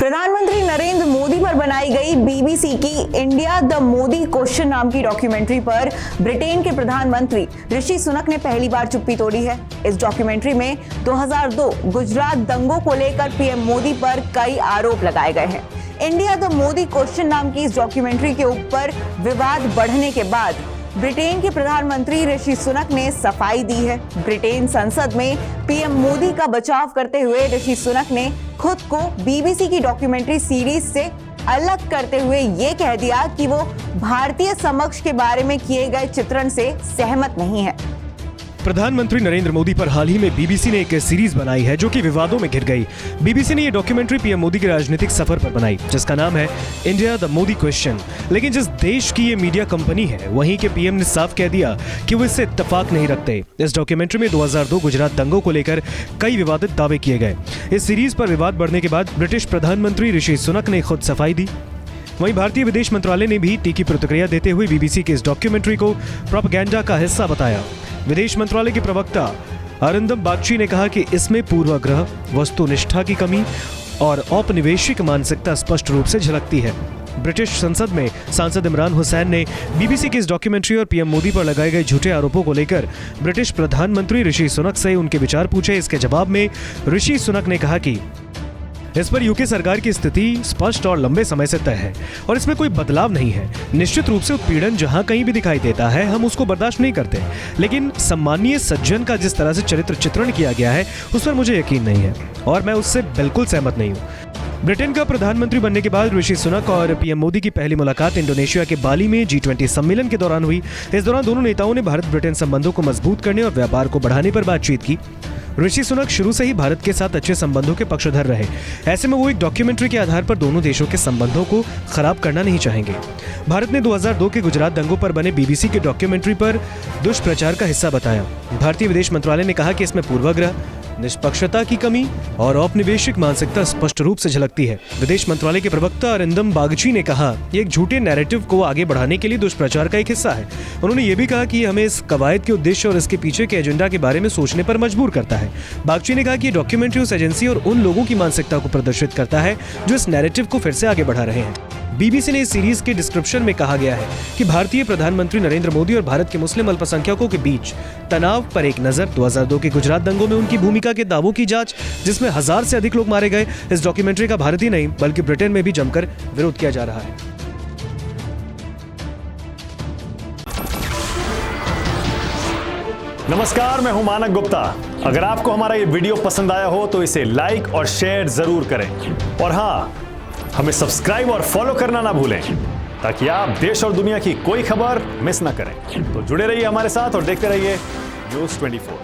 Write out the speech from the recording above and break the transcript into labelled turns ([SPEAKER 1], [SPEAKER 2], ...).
[SPEAKER 1] प्रधानमंत्री नरेंद्र मोदी पर बनाई गई बीबीसी की इंडिया द मोदी क्वेश्चन नाम की डॉक्यूमेंट्री पर ब्रिटेन के प्रधानमंत्री ऋषि सुनक ने पहली बार चुप्पी तोड़ी है। इस डॉक्यूमेंट्री में 2002 गुजरात दंगों को लेकर पीएम मोदी पर कई आरोप लगाए गए हैं। इंडिया द मोदी क्वेश्चन नाम की इस डॉक्यूमेंट्री के ऊपर विवाद बढ़ने के बाद ब्रिटेन के प्रधानमंत्री ऋषि सुनक ने सफाई दी है। ब्रिटेन संसद में पीएम मोदी का बचाव करते हुए ऋषि सुनक ने खुद को बीबीसी की डॉक्यूमेंट्री सीरीज से अलग करते हुए ये कह दिया कि वो भारतीय समक्ष के बारे में किए गए चित्रण से सहमत नहीं है।
[SPEAKER 2] प्रधानमंत्री नरेंद्र मोदी पर हाल ही में बीबीसी ने एक सीरीज बनाई है जो कि विवादों में घिर गई। बीबीसी ने ये डॉक्यूमेंट्री पीएम मोदी के राजनीतिक सफर पर बनाई जिसका नाम है इंडिया द मोदी क्वेश्चन। लेकिन जिस देश की ये मीडिया कंपनी है वहीं के पीएम ने साफ कह दिया कि वो इससे इत्तेफाक नहीं रखते। इस डॉक्यूमेंट्री में 2002 गुजरात दंगों को लेकर कई विवादित दावे किए गए। इस सीरीज पर विवाद बढ़ने के बाद ब्रिटिश प्रधानमंत्री ऋषि सुनक ने खुद सफाई दी। वहीं भारतीय विदेश मंत्रालय ने भी तीखी प्रतिक्रिया देते हुए बीबीसी की इस डॉक्यूमेंट्री को प्रोपेगेंडा का हिस्सा बताया। विदेश मंत्रालय के प्रवक्ता अरिंदम बागची ने कहा कि इसमें पूर्वाग्रह, वस्तुनिष्ठा की कमी और औपनिवेशिक मानसिकता स्पष्ट रूप से झलकती है। ब्रिटिश संसद में सांसद इमरान हुसैन ने बीबीसी की इस डॉक्यूमेंट्री और पीएम मोदी पर लगाए गए झूठे आरोपों को लेकर ब्रिटिश प्रधानमंत्री ऋषि सुनक से उनके विचार पूछे। इसके जवाब में ऋषि सुनक ने कहा कि इस पर यूके सरकार की स्थिति स्पष्ट और लंबे समय से तय है और इसमें कोई बदलाव नहीं है। निश्चित रूप से उत्पीड़न जहां कहीं भी दिखाई देता है हम उसको बर्दाश्त नहीं करते, लेकिन सम्मानीय सज्जन का जिस तरह से चरित्र चित्रण किया गया है उस पर मुझे यकीन नहीं है और मैं उससे बिल्कुल सहमत नहीं हूँ। ब्रिटेन का प्रधानमंत्री बनने के बाद ऋषि सुनक और पीएम मोदी की पहली मुलाकात इंडोनेशिया के बाली में G20 सम्मेलन के दौरान हुई। इस दौरान दोनों नेताओं ने भारत ब्रिटेन संबंधों को मजबूत करने और व्यापार को बढ़ाने पर बातचीत की। ऋषि सुनक शुरू से ही भारत के साथ अच्छे संबंधों के पक्षधर रहे। ऐसे में वो एक डॉक्यूमेंट्री के आधार पर दोनों देशों के संबंधों को खराब करना नहीं चाहेंगे। भारत ने 2002 के गुजरात दंगों पर बने बीबीसी की डॉक्यूमेंट्री पर दुष्प्रचार का हिस्सा बताया। भारतीय विदेश मंत्रालय ने कहा कि इसमें पूर्वाग्रह, निष्पक्षता की कमी और औपनिवेशिक मानसिकता स्पष्ट रूप से झलकती है। विदेश मंत्रालय के प्रवक्ता अरिंदम बागची ने कहा ये एक झूठे नैरेटिव को आगे बढ़ाने के लिए दुष्प्रचार का एक हिस्सा है। उन्होंने ये भी कहा कि हमें इस कवायद के उद्देश्य और इसके पीछे के एजेंडा के बारे में सोचने पर मजबूर करता है। बागची ने कहा कि ये डॉक्यूमेंट्री उस एजेंसी और उन लोगों की मानसिकता को प्रदर्शित करता है जो इस नैरेटिव को फिर से आगे बढ़ा रहे हैं। बीबीसी ने इस सीरीज के डिस्क्रिप्शन में कहा गया है कि भारतीय प्रधानमंत्री नरेंद्र मोदी और भारत के मुस्लिम अल्पसंख्यकों के बीच तनाव पर एक नजर, 2002 के गुजरात दंगों में उनकी भूमिका के दावों की जांच जिसमें 1000 से अधिक लोग मारे गए। इस डॉक्यूमेंट्री का भारत ही नहीं बल्कि ब्रिटेन में भी जमकर विरोध किया जा रहा है।
[SPEAKER 3] नमस्कार, मैं हूं मानक गुप्ता। अगर आपको हमारा ये वीडियो पसंद आया हो तो इसे लाइक और शेयर जरूर करें और हाँ, हमें सब्सक्राइब और फॉलो करना ना भूलें ताकि आप देश और दुनिया की कोई खबर मिस ना करें। तो जुड़े रहिए हमारे साथ और देखते रहिए न्यूज़ 24।